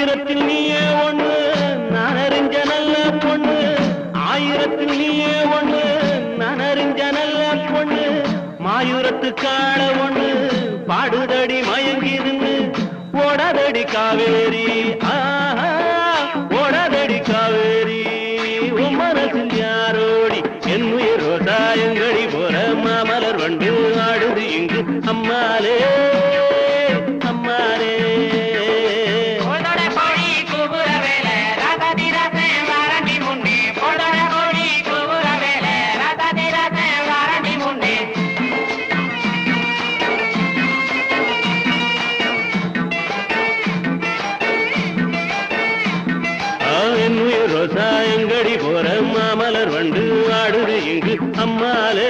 ஆயிரத்தில் நீயே ஒண்ணு நான் அறிஞ்ச நல்ல பொண்ணு ஆயிரத்தில் நீயே ஒண்ணு நான் அறிஞ்ச நல்ல பொண்ணு மாயூரத்து காண ஒண்ணு பாடுதடி மயங்கி நின்று ஓடாதடி காவேரி ஓடாதடி காவேரி உன் மனசில் யாரோடி என் உயிர் ரோசாயங்கடி போற மாமலர் வண்டு ஆடுது இங்கு அம்மாலே அம்மாலே ரோசாயங்கடி போற மாமலர் வண்டு ஆடுது இங்கு அம்மாலே